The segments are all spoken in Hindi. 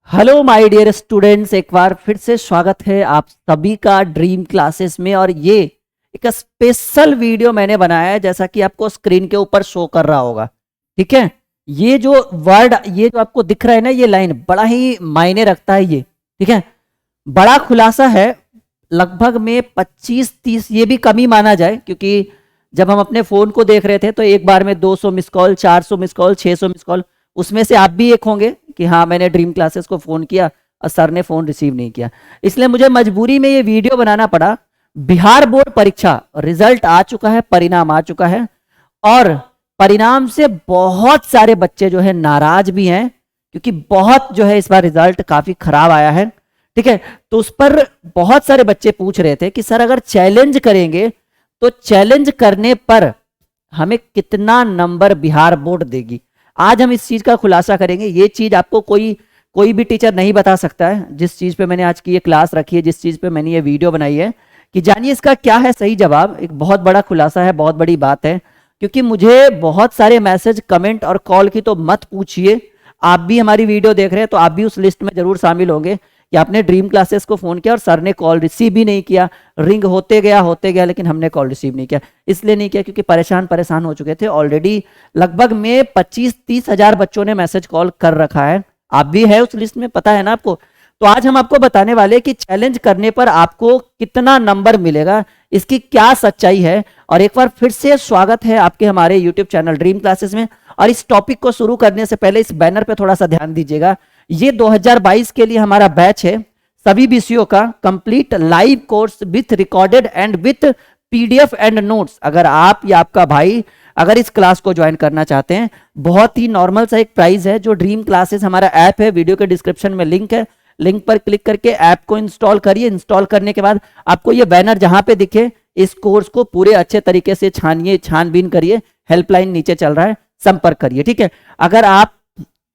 हेलो माय डियर स्टूडेंट्स, एक बार फिर से स्वागत है आप सभी का ड्रीम क्लासेस में। और ये एक स्पेशल वीडियो मैंने बनाया है, जैसा कि आपको स्क्रीन के ऊपर शो कर रहा होगा। ठीक है, ये जो वर्ड, ये जो आपको दिख रहा है ना, ये लाइन बड़ा ही मायने रखता है ये। ठीक है, बड़ा खुलासा है। लगभग में 25-30, ये भी कम ही माना जाए, क्योंकि जब हम अपने फोन को देख रहे थे तो एक बार में 200 miss call, 400 miss call, 600 miss call, उसमें से आप भी एक होंगे कि हाँ, मैंने ड्रीम क्लासेस को फोन किया और सर ने फोन रिसीव नहीं किया। इसलिए मुझे मजबूरी में ये वीडियो बनाना पड़ा। बिहार बोर्ड परीक्षा रिजल्ट आ चुका है, परिणाम आ चुका है, और परिणाम से बहुत सारे बच्चे जो है नाराज भी हैं, क्योंकि बहुत जो है इस बार रिजल्ट काफी खराब आया है। ठीक है, तो उस पर बहुत सारे बच्चे पूछ रहे थे कि सर, अगर चैलेंज करेंगे तो चैलेंज करने पर हमें कितना नंबर बिहार बोर्ड देगी। आज हम इस चीज का खुलासा करेंगे। ये चीज आपको कोई कोई भी टीचर नहीं बता सकता है। जिस चीज पे मैंने आज की ये क्लास रखी है, जिस चीज पे मैंने ये वीडियो बनाई है, कि जानिए इसका क्या है सही जवाब। एक बहुत बड़ा खुलासा है, बहुत बड़ी बात है, क्योंकि मुझे बहुत सारे मैसेज, कमेंट और कॉल की तो मत पूछिए। आप भी हमारी वीडियो देख रहे हैं तो आप भी उस लिस्ट में जरूर शामिल होंगे कि आपने ड्रीम क्लासेस को फोन किया और सर ने कॉल रिसीव भी नहीं किया। रिंग होते गया, लेकिन हमने कॉल रिसीव नहीं किया। इसलिए नहीं किया क्योंकि परेशान हो चुके थे ऑलरेडी। लगभग में 25-30 हजार बच्चों ने मैसेज कॉल कर रखा है। आप भी है उस लिस्ट में, पता है ना आपको। तो आज हम आपको बताने वाले कि चैलेंज करने पर आपको कितना नंबर मिलेगा, इसकी क्या सच्चाई है। और एक बार फिर से स्वागत है आपके हमारे यूट्यूब चैनल ड्रीम क्लासेस में। और इस टॉपिक को शुरू करने से पहले इस बैनर पे थोड़ा सा ध्यान दीजिएगा। ये 2022 के लिए हमारा बैच है, सभी विषयों का complete live course with recorded and with PDF and notes. अगर आप या आपका भाई अगर इस क्लास को ज्वाइन करना चाहते हैं, बहुत ही नॉर्मल सा एक प्राइस है। जो ड्रीम क्लासेस हमारा ऐप है, वीडियो के डिस्क्रिप्शन में लिंक है, लिंक पर क्लिक करके ऐप को इंस्टॉल करिए। इंस्टॉल करने के बाद आपको ये बैनर जहां पे दिखे, इस कोर्स को पूरे अच्छे तरीके से छानिए, छानबीन करिए। हेल्पलाइन नीचे चल रहा है, संपर्क करिए। ठीक है, अगर आप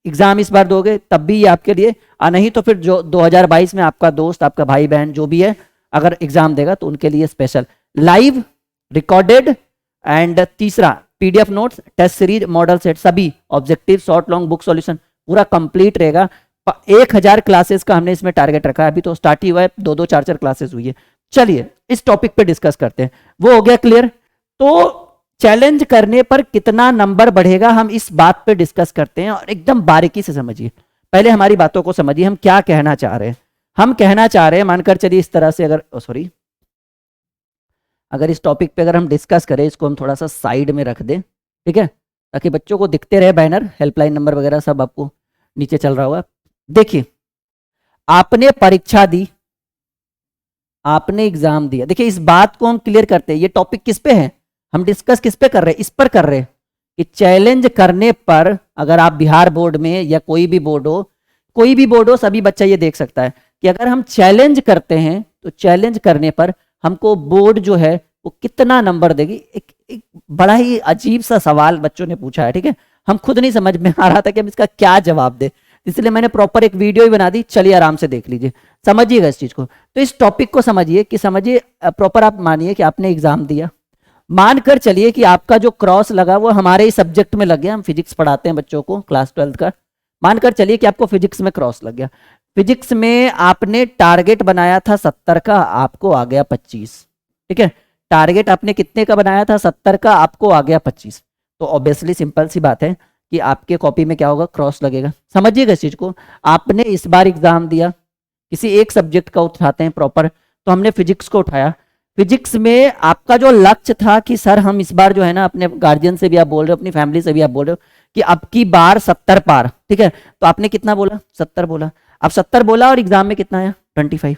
एग्जाम इस बार दोगे तब भी ये आपके लिए, नहीं तो फिर जो 2022 में आपका दोस्त, आपका भाई बहन जो भी है, अगर एग्जाम देगा तो उनके लिए स्पेशल लाइव, रिकॉर्डेड एंड तीसरा PDF notes, test series, model set, सभी objective, short long book solution पूरा कंप्लीट रहेगा। 1000 क्लासेस का हमने इसमें टारगेट रखा है। अभी तो स्टार्ट ही हुआ है, 2-2 4-4 क्लासेस हुई है। चलिए इस टॉपिक पे डिस्कस करते हैं। वो हो गया क्लियर। तो चैलेंज करने पर कितना नंबर बढ़ेगा, हम इस बात पे डिस्कस करते हैं, और एकदम बारीकी से समझिए। पहले हमारी बातों को समझिए, हम क्या कहना चाह रहे हैं। हम कहना चाह रहे हैं, मानकर चलिए इस तरह से, अगर इस टॉपिक पे अगर हम डिस्कस करें, इसको हम थोड़ा सा साइड में रख दें, ठीक है, ताकि बच्चों को दिखते रहे बैनर, हेल्पलाइन नंबर वगैरह सब आपको नीचे चल रहा होगा। देखिए, आपने परीक्षा दी, आपने एग्जाम दिया। देखिए, इस बात को हम क्लियर करते हैं। ये टॉपिक किस पे है, हम डिस्कस किस पे कर रहे हैं, इस पर कर रहे हैं कि चैलेंज करने पर, अगर आप बिहार बोर्ड में या कोई भी बोर्ड हो, कोई भी बोर्ड हो, सभी बच्चा ये देख सकता है कि अगर हम चैलेंज करते हैं तो चैलेंज करने पर हमको बोर्ड जो है वो कितना नंबर देगी। एक बड़ा ही अजीब सा सवाल बच्चों ने पूछा है। ठीक है, हम खुद नहीं समझ में आ रहा था कि हम इसका क्या जवाब दे, इसलिए मैंने प्रॉपर एक वीडियो ही बना दी। चलिए आराम से देख लीजिए, समझिएगा इस चीज को। तो इस टॉपिक को समझिए, कि समझिए प्रॉपर। आप मानिए कि आपने एग्जाम दिया, मानकर चलिए कि आपका जो क्रॉस लगा वो हमारे ही सब्जेक्ट में लग गया। हम फिजिक्स पढ़ाते हैं बच्चों को, क्लास 12 का। मानकर चलिए कि आपको फिजिक्स में क्रॉस लग गया। फिजिक्स में आपने टारगेट बनाया था 70 का, आपको आ गया 25। ठीक है, टारगेट आपने कितने का बनाया था, 70 का, आपको आ गया 25। तो ऑब्वियसली सिंपल सी बात है कि आपके कॉपी में क्या होगा, क्रॉस लगेगा। समझिएगा इस चीज को। आपने इस बार एग्जाम दिया, किसी एक सब्जेक्ट का उठाते हैं प्रॉपर, तो हमने फिजिक्स को उठाया। फिजिक्स में आपका जो लक्ष्य था कि सर हम इस बार जो है ना, अपने गार्जियन से भी आप बोल रहे हो, अपनी फैमिली से भी आप बोल रहे हो कि अब की बार 70 पार। ठीक है, तो आपने कितना बोला, 70 बोला। अब 70 बोला और एग्जाम में कितना आया, 25।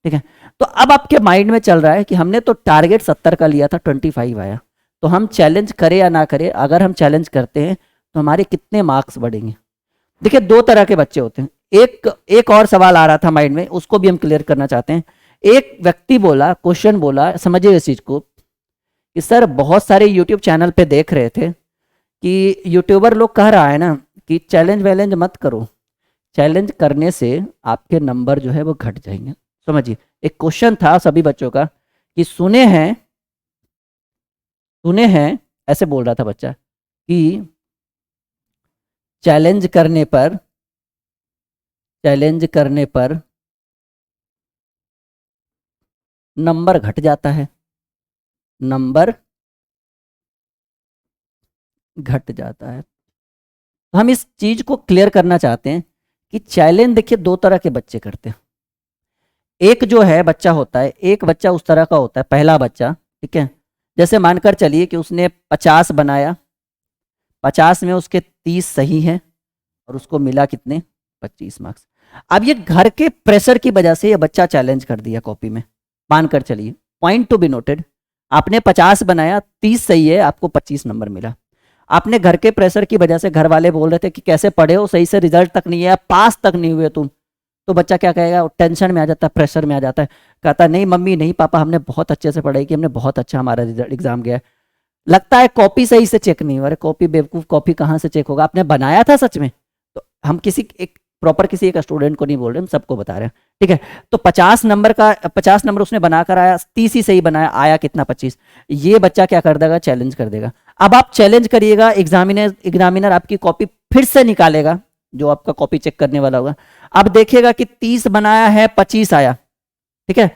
ठीक है, तो अब आपके माइंड में चल रहा है कि हमने तो टारगेट 70 का लिया था, 25 आया, तो हम चैलेंज करें या ना करें। अगर हम चैलेंज करते हैं तो हमारे कितने मार्क्स बढ़ेंगे। देखिए, दो तरह के बच्चे होते हैं। एक और सवाल आ रहा था माइंड में, उसको भी हम क्लियर करना चाहते हैं। एक व्यक्ति बोला, क्वेश्चन बोला, समझिए इस चीज को, कि सर बहुत सारे यूट्यूब चैनल पे देख रहे थे कि यूट्यूबर लोग कह रहा है ना कि चैलेंज वैलेंज मत करो, चैलेंज करने से आपके नंबर जो है वो घट जाएंगे। समझिए, एक क्वेश्चन था सभी बच्चों का कि सुने हैं, ऐसे बोल रहा था बच्चा कि चैलेंज करने पर चैलेंज करने पर नंबर घट जाता है, नंबर घट जाता है। तो हम इस चीज को क्लियर करना चाहते हैं कि चैलेंज देखिए दो तरह के बच्चे करते हैं। एक जो है बच्चा होता है, एक बच्चा उस तरह का होता है, पहला बच्चा, ठीक है, जैसे मानकर चलिए कि उसने 50 बनाया, 50 में उसके 30 सही है और उसको मिला कितने, 25 मार्क्स। अब ये घर के प्रेशर की वजह से ये बच्चा चैलेंज कर दिया कॉपी में, मानकर चलिए, पॉइंट टू बी नोटेड, आपने 50 बनाया, 30 सही है, आपको 25 नंबर मिला। आपने घर के प्रेशर की वजह से, घर वाले बोल रहे थे कि कैसे पढ़े हो, सही से रिजल्ट तक नहीं है, पास तक नहीं हुए तुम, तो बच्चा क्या कहेगा, टेंशन में आ जाता है, प्रेशर में आ जाता है, कहता है नहीं मम्मी नहीं पापा हमने बहुत अच्छे से पढ़ाई की, हमने बहुत अच्छा हमारा रिजल्ट एग्जाम गया है। लगता है कॉपी सही से चेक नहीं हुआ, अरे कॉपी बेवकूफ, कॉपी कहाँ से चेक होगा, आपने बनाया था सच में। तो हम किसी एक प्रॉपर किसी एक स्टूडेंट को नहीं बोल रहे, हम सबको बता रहे हैं, ठीक है। तो 50 नंबर का 50 नंबर उसने बनाकर आया, 30 ही सही बनाया, आया कितना, 25। ये बच्चा क्या कर देगा, चैलेंज कर देगा। अब आप चैलेंज करिएगा, एग्जामिनर आपकी कॉपी फिर से निकालेगा, जो आपका कॉपी चेक करने वाला होगा। अब देखिएगा कि 30 बनाया है, 25 आया, ठीक है,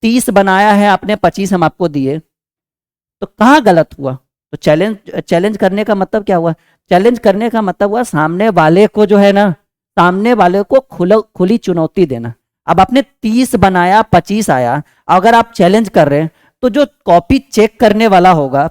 30 बनाया है आपने, 25 हम आपको दिए, तो कहाँ गलत हुआ। तो चैलेंज करने का मतलब क्या हुआ, चैलेंज करने का मतलब हुआ सामने वाले को जो है ना, सामने वाले को खुली चुनौती देना। अब आपने 30 बनाया, 25 आया, अगर आप चैलेंज कर रहे हैं तो जो कॉपी चेक करने वाला होगा,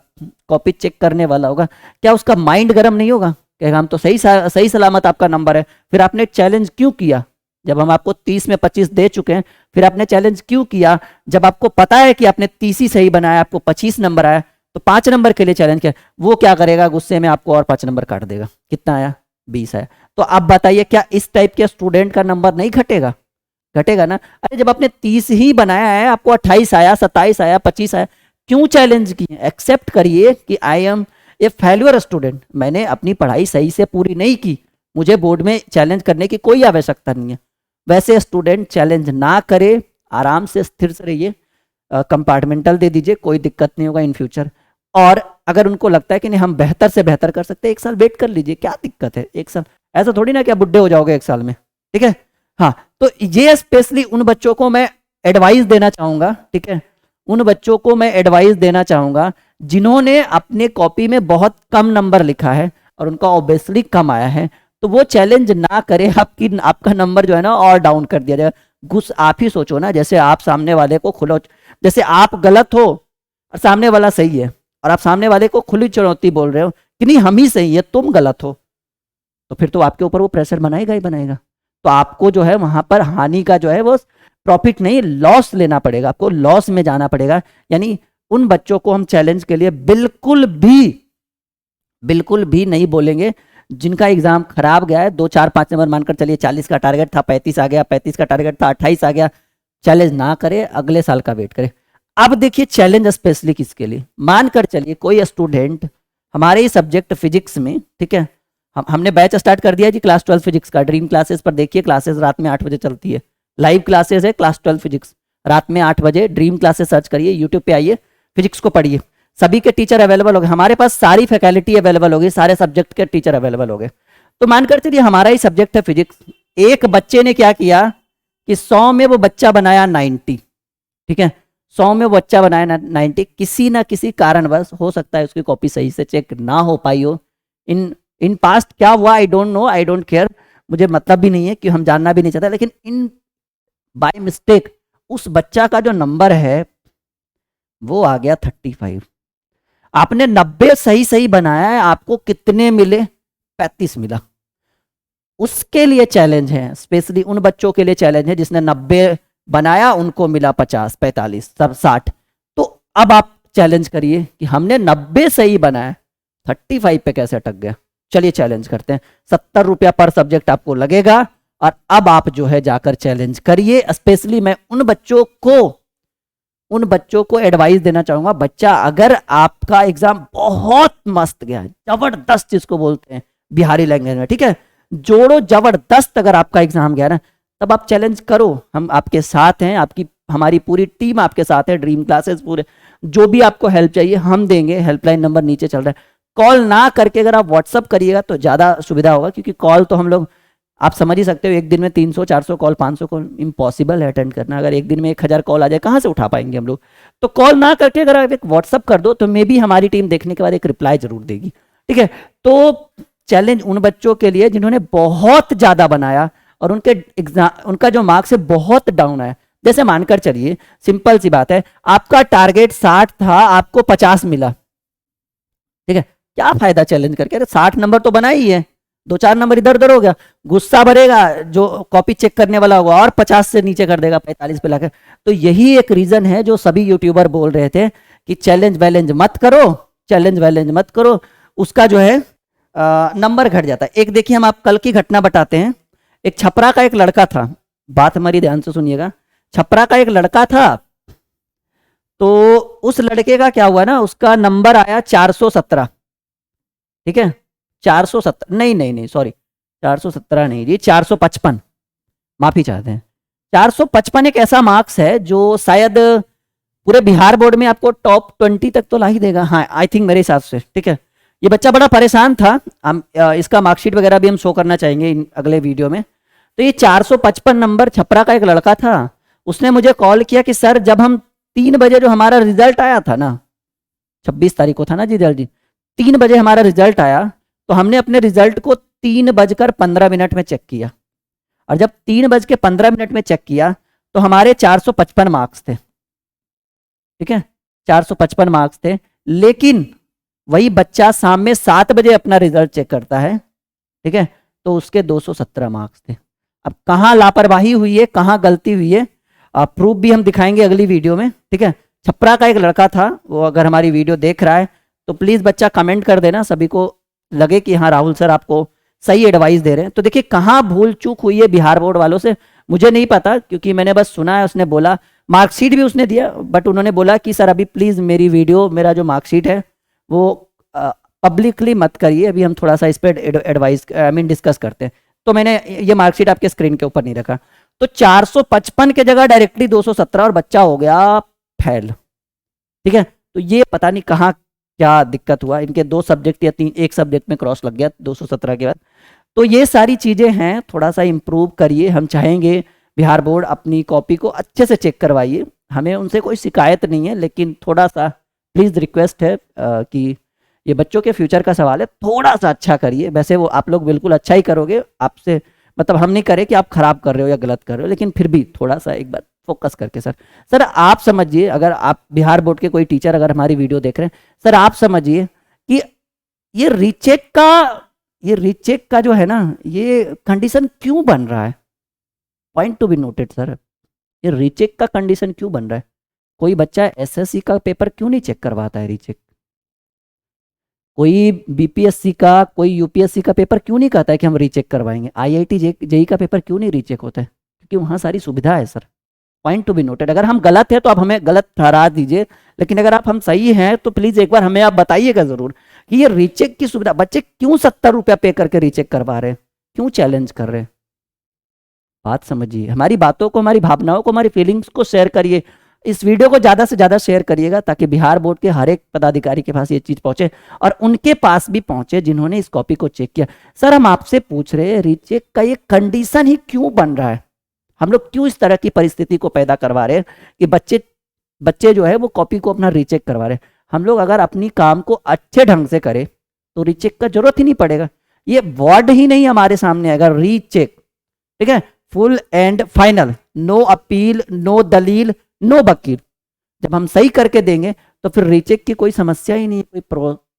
कॉपी चेक करने वाला होगा, क्या उसका माइंड गर्म नहीं होगा, कहेगा हम तो सही सलामत आपका नंबर है, फिर आपने चैलेंज क्यों किया। जब हम आपको 30 में 25 दे चुके हैं, फिर आपने चैलेंज क्यों किया, जब आपको पता है कि आपने 30 ही सही बनाया, आपको 25 नंबर आया, तो 5 नंबर के लिए चैलेंज किया। वो क्या करेगा, गुस्से में आपको और 5 नंबर काट देगा, कितना आया, 20 आया। तो आप बताइए क्या इस टाइप के स्टूडेंट का नंबर नहीं घटेगा, घटेगा ना। अरे जब आपने 30 ही बनाया है, आपको 28 आया, 27 आया, 25 आया, क्यों चैलेंज किए। एक्सेप्ट करिए कि I am a failure student, मैंने अपनी पढ़ाई सही से पूरी नहीं की, मुझे बोर्ड में चैलेंज करने की कोई आवश्यकता नहीं है। वैसे स्टूडेंट चैलेंज ना करे, आराम से स्थिर से रहिए, कंपार्टमेंटल दे दीजिए, कोई दिक्कत नहीं होगा इन फ्यूचर। और अगर उनको लगता है कि नहीं हम बेहतर से बेहतर कर सकते हैं, 1 साल वेट कर लीजिए, क्या दिक्कत है, 1 साल, ऐसा थोड़ी ना कि आप बुढ़े हो जाओगे 1 साल में, ठीक है। हाँ, तो ये स्पेशली उन बच्चों को मैं एडवाइस देना चाहूंगा, ठीक है, उन बच्चों को मैं एडवाइस देना चाहूंगा जिन्होंने अपने कॉपी में बहुत कम नंबर लिखा है और उनका ऑब्वियसली कम आया है, तो वो चैलेंज ना करे, आपका नंबर जो है ना और डाउन कर दिया जाएगा। आप ही सोचो ना, जैसे आप सामने वाले को खुला, जैसे आप गलत हो और सामने वाला सही है, और आप सामने वाले को खुली चुनौती बोल रहे हो कि नहीं हम ही सही है, तुम गलत हो, तो फिर तो आपके ऊपर वो प्रेशर बनाएगा ही बनाएगा। तो आपको जो है वहां पर हानि का जो है वो प्रॉफिट नहीं, लॉस लेना पड़ेगा, आपको लॉस में जाना पड़ेगा। यानी उन बच्चों को हम चैलेंज के लिए बिल्कुल भी नहीं बोलेंगे जिनका एग्जाम खराब गया है, 2 4 5 नंबर मानकर चलिए, 40 का टारगेट था 35 आ गया, 35 का टारगेट था 28 आ गया, चैलेंज ना करे, अगले साल का वेट करे। अब देखिए चैलेंज स्पेशली किसके लिए, मानकर चलिए कोई स्टूडेंट हमारे ही सब्जेक्ट फिजिक्स में, ठीक है, हमने बैच स्टार्ट कर दिया जी क्लास 12 फिजिक्स का, ड्रीम क्लासेस पर देखिए, क्लासेस रात में 8 बजे चलती है, लाइव क्लासेस है क्लास 12 फिजिक्स, रात में 8 बजे ड्रीम क्लासेस सर्च करिए, यूट्यूब पे आइए, फिजिक्स को पढ़िए, सभी के टीचर अवेलेबल हो गए, हमारे पास सारी फैकल्टी अवेलेबल होगी, सारे सब्जेक्ट के टीचर अवेलेबल हो गए। तो मानकर चलिए हमारा ही सब्जेक्ट है फिजिक्स, एक बच्चे ने क्या किया कि 100 में वो बच्चा बनाया 90, ठीक है, 100 में वो बच्चा बनाया 90, किसी ना किसी कारणवश हो सकता है उसकी कॉपी सही से चेक ना हो पाई हो। इन पास्ट क्या हुआ I don't know, I don't care, मुझे मतलब भी नहीं है कि हम जानना भी नहीं चाहते, लेकिन इन बाय मिस्टेक उस बच्चा का जो नंबर है वो आ गया 35। आपने 90 सही बनाया है, आपको कितने मिले, 35 मिला। उसके लिए चैलेंज है, स्पेशली उन बच्चों के लिए चैलेंज है जिसने 90 बनाया, उनको मिला 50 45 सब 60। तो अब आप चैलेंज करिए कि हमने 90 सही बनाया, 35 पे कैसे अटक गया। चलिए चैलेंज करते हैं, 70 रुपया पर सब्जेक्ट आपको लगेगा, और अब आप जो है जाकर चैलेंज करिए। स्पेशली मैं उन बच्चों को एडवाइस देना चाहूंगा, बच्चा अगर आपका एग्जाम बहुत मस्त गया, जबरदस्त जिसको बोलते हैं बिहारी लैंग्वेज में, ठीक है, जोड़ो जबरदस्त अगर आपका एग्जाम गया ना, तब आप चैलेंज करो, हम आपके साथ हैं, हमारी पूरी टीम आपके साथ है, ड्रीम क्लासेस पूरे, जो भी आपको हेल्प चाहिए हम देंगे, हेल्पलाइन नंबर नीचे चल रहा है। कॉल ना करके अगर आप व्हाट्सअप करिएगा तो ज़्यादा सुविधा होगा, क्योंकि कॉल तो हम लोग आप समझ ही सकते हो एक दिन में 300-400 कॉल, 500 कॉल इम्पॉसिबल है अटेंड करना। अगर एक दिन में 1000 कॉल आ जाए कहाँ से उठा पाएंगे हम लोग। तो कॉल ना करके अगर आप एक व्हाट्सअप कर दो तो मे भी हमारी टीम देखने के बाद एक रिप्लाई जरूर देगी, ठीक है। तो चैलेंज उन बच्चों के लिए जिन्होंने बहुत ज़्यादा बनाया और उनके एग्जाम, उनका जो मार्क्स है बहुत डाउन आया। जैसे मानकर चलिए, सिंपल सी बात है, आपका टारगेट 60 था, आपको 50 मिला, ठीक है, क्या फायदा चैलेंज करके। अरे 60 नंबर तो बना ही है, 2-4 नंबर इधर उधर हो गया, गुस्सा भरेगा जो कॉपी चेक करने वाला होगा और 50 से नीचे कर देगा, 45 पे लाकर। तो यही एक रीजन है जो सभी यूट्यूबर बोल रहे थे कि चैलेंज वैलेंज मत करो, चैलेंज वैलेंज मत करो, उसका जो है नंबर घट जाता है। एक देखिए, हम आप कल की घटना बताते हैं। एक छपरा का एक लड़का था, बात हमारी ध्यान से सुनिएगा। छपरा का एक लड़का था, तो उस लड़के का क्या हुआ ना, उसका नंबर आया 417, ठीक है, 417 नहीं सॉरी, 417 नहीं जी, 455, माफी चाहते हैं। 455 एक ऐसा मार्क्स है जो शायद पूरे बिहार बोर्ड में आपको टॉप 20 तक तो ला ही देगा, हाँ आई थिंक, मेरे हिसाब से, ठीक है। ये बच्चा बड़ा परेशान था, हम इसका मार्कशीट वगैरह भी हम शो करना चाहेंगे अगले वीडियो में। तो ये 455 नंबर छपरा का एक लड़का था, उसने मुझे कॉल किया कि सर जब हम 3 बजे जो हमारा रिजल्ट आया था ना, 26 तारीख को था ना जी रिजल्ट जी, 3 बजे हमारा रिजल्ट आया, तो हमने अपने रिजल्ट को 3:15 में चेक किया, और जब 3:15 में चेक किया तो हमारे 455 मार्क्स थे, ठीक है, 455 मार्क्स थे। लेकिन वही बच्चा शाम में 7 बजे अपना रिजल्ट चेक करता है, ठीक है, तो उसके 217 मार्क्स थे। अब कहाँ लापरवाही हुई है, कहाँ गलती हुई है, प्रूफ भी हम दिखाएंगे अगली वीडियो में, ठीक है। छपरा का एक लड़का था, वो अगर हमारी वीडियो देख रहा है तो प्लीज़ बच्चा कमेंट कर देना, सभी को लगे कि हाँ राहुल सर आपको सही एडवाइस दे रहे हैं। तो देखिए कहाँ भूल चूक हुई है बिहार बोर्ड वालों से, मुझे नहीं पता, क्योंकि मैंने बस सुना है, उसने बोला, मार्कशीट भी उसने दिया, बट उन्होंने बोला कि सर अभी प्लीज़ मेरी वीडियो, मेरा जो मार्कशीट है वो पब्लिकली मत करिए, अभी हम थोड़ा सा इस पर एडवाइस डिस्कस करते हैं। तो मैंने ये मार्कशीट आपके स्क्रीन के ऊपर नहीं रखा। तो 455 के जगह डायरेक्टली 217 और बच्चा हो गया फेल, ठीक है। तो ये पता नहीं कहाँ क्या दिक्कत हुआ, इनके 2 सब्जेक्ट या 3, एक सब्जेक्ट में क्रॉस लग गया 217 के बाद। तो ये सारी चीज़ें हैं, थोड़ा सा इम्प्रूव करिए। हम चाहेंगे बिहार बोर्ड अपनी कॉपी को अच्छे से चेक करवाइए, हमें उनसे कोई शिकायत नहीं है, लेकिन थोड़ा सा प्लीज़ रिक्वेस्ट है कि ये बच्चों के फ्यूचर का सवाल है, थोड़ा सा अच्छा करिए। वैसे वो आप लोग बिल्कुल अच्छा ही करोगे, आपसे मतलब हम नहीं करें कि आप खराब कर रहे हो या गलत कर रहे हो, लेकिन फिर भी थोड़ा सा एक बार फोकस करके सर आप समझिए, अगर आप बिहार बोर्ड के कोई टीचर अगर हमारी वीडियो देख रहे हैं, सर आप समझिए कि ये रीचेक का जो है ना, ये कंडीशन क्यों बन रहा है, point to be noted sir, ये रीचेक का कंडीशन क्यों बन रहा है। कोई बच्चा एसएससी का पेपर क्यों नहीं चेक करवाता है रीचेक, कोई बीपीएससी का, कोई यूपीएससी का पेपर क्यों नहीं कहता है कि हम रीचेक करवाएंगे, आईआईटी जेई का पेपर क्यों नहीं रीचेक होता है, क्योंकि वहाँ सारी सुविधा है sir, point to be noted. अगर हम गलत हैं तो आप हमें गलत ठहरा दीजिए, लेकिन अगर आप हम सही हैं तो प्लीज़ एक बार हमें आप बताइएगा ज़रूर कि ये रीचेक की सुविधा, बच्चे क्यों 70 रुपया पे करके रीचेक करवा रहे हैं, क्यों चैलेंज कर रहे हैं, बात समझिए। हमारी बातों को, हमारी भावनाओं को, हमारी फीलिंग्स को शेयर करिए, इस वीडियो को ज़्यादा से ज़्यादा शेयर करिएगा, ताकि बिहार बोर्ड के हर एक पदाधिकारी के पास ये चीज़ पहुंचे और उनके पास भी पहुंचे जिन्होंने इस कॉपी को चेक किया। सर हम आपसे पूछ रहे हैं, रीचेक का ये कंडीशन ही क्यों बन रहा है, हम लोग क्यों इस तरह की परिस्थिति को पैदा करवा रहे हैं कि बच्चे जो है वो कॉपी को अपना रीचेक करवा रहे हैं। हम लोग अगर अपनी काम को अच्छे ढंग से करें तो रीचेक का जरूरत ही नहीं पड़ेगा, ये वर्ड ही नहीं हमारे सामने आएगा, रीचेक, ठीक है, full and final, no appeal, no दलील, नो वकील। जब हम सही करके देंगे तो फिर रीचेक की कोई समस्या ही नहीं है,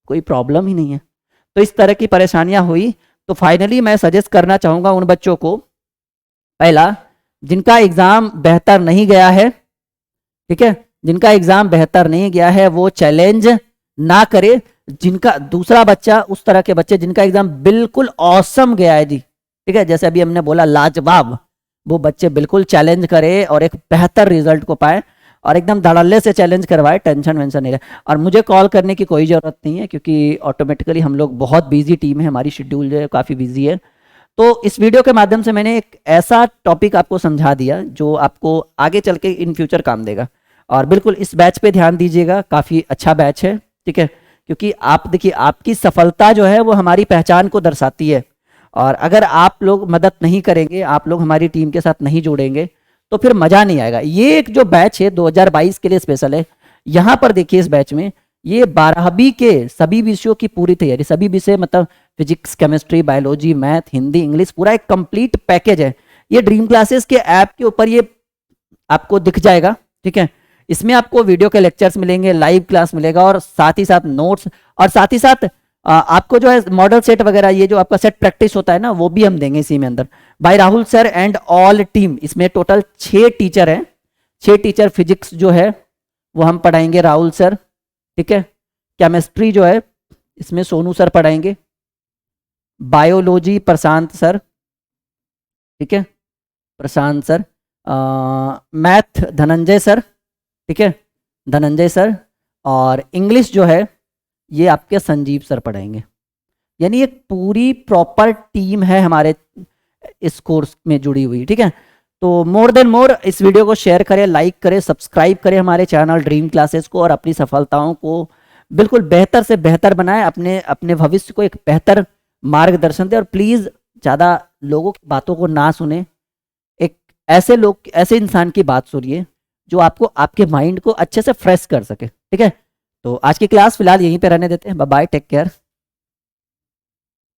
कोई प्रॉब्लम ही नहीं है। तो इस तरह की परेशानियां हुई तो फाइनली मैं सजेस्ट करना चाहूंगा उन बच्चों को, पहला जिनका एग्जाम बेहतर नहीं गया है, ठीक है, जिनका एग्जाम बेहतर नहीं गया है वो चैलेंज ना करे। जिनका दूसरा बच्चा, उस तरह के बच्चे जिनका एग्जाम बिल्कुल ऑसम गया है जी, ठीक है, जैसे अभी हमने बोला लाजवाब, वो बच्चे बिल्कुल चैलेंज करे और एक बेहतर रिजल्ट को पाए और एकदम धड़ल्ले से चैलेंज करवाए, टेंशन वेंशन नहीं रहे। और मुझे कॉल करने की कोई ज़रूरत नहीं है, क्योंकि ऑटोमेटिकली हम लोग बहुत बिजी टीम है, हमारी शेड्यूल जो है काफ़ी बिजी है। तो इस वीडियो के माध्यम से मैंने एक ऐसा टॉपिक आपको समझा दिया जो आपको आगे चल के इन फ्यूचर काम देगा। और बिल्कुल इस बैच पे ध्यान दीजिएगा, काफ़ी अच्छा बैच है, ठीक है, क्योंकि आप देखिए आपकी सफलता जो है वो हमारी पहचान को दर्शाती है। और अगर आप लोग मदद नहीं करेंगे, आप लोग हमारी टीम के साथ नहीं जुड़ेंगे तो फिर मज़ा नहीं आएगा। ये एक जो बैच है 2022 के लिए स्पेशल है। यहाँ पर देखिए इस बैच में ये 12वीं के सभी विषयों की पूरी तैयारी, सभी विषय मतलब physics, chemistry, biology, math, Hindi, English, पूरा एक कंप्लीट पैकेज है। ये ड्रीम क्लासेस के ऐप के ऊपर ये आपको दिख जाएगा, ठीक है। इसमें आपको वीडियो के लेक्चर्स मिलेंगे, लाइव क्लास मिलेगा और साथ ही साथ नोट्स, और साथ ही साथ आपको जो है मॉडल सेट वगैरह, ये जो आपका सेट प्रैक्टिस होता है ना, वो भी हम देंगे इसी में अंदर, by Rahul sir and all team. इसमें टोटल 6 टीचर हैं, 6 टीचर। फिजिक्स जो है वो हम पढ़ाएंगे राहुल सर, ठीक है। केमिस्ट्री जो है इसमें सोनू सर पढ़ाएंगे, बायोलॉजी प्रशांत सर, ठीक है, प्रशांत सर। मैथ धनंजय सर, ठीक है, धनंजय सर। और इंग्लिश जो है ये आपके संजीव सर पढ़ाएंगे। यानी एक पूरी प्रॉपर टीम है हमारे इस कोर्स में जुड़ी हुई, ठीक है। तो मोर देन मोर इस वीडियो को शेयर करें, लाइक करें, सब्सक्राइब करें हमारे चैनल ड्रीम क्लासेस को, और अपनी सफलताओं को बिल्कुल बेहतर से बेहतर बनाएं, अपने अपने भविष्य को एक बेहतर मार्गदर्शन दें। और प्लीज़ ज़्यादा लोगों की बातों को ना सुने, एक ऐसे लोग, ऐसे इंसान की बात सुनिए जो आपको, आपके माइंड को अच्छे से फ्रेश कर सके, ठीक है। तो आज की क्लास फिलहाल यहीं पे रहने देते हैं। Bye bye, take care.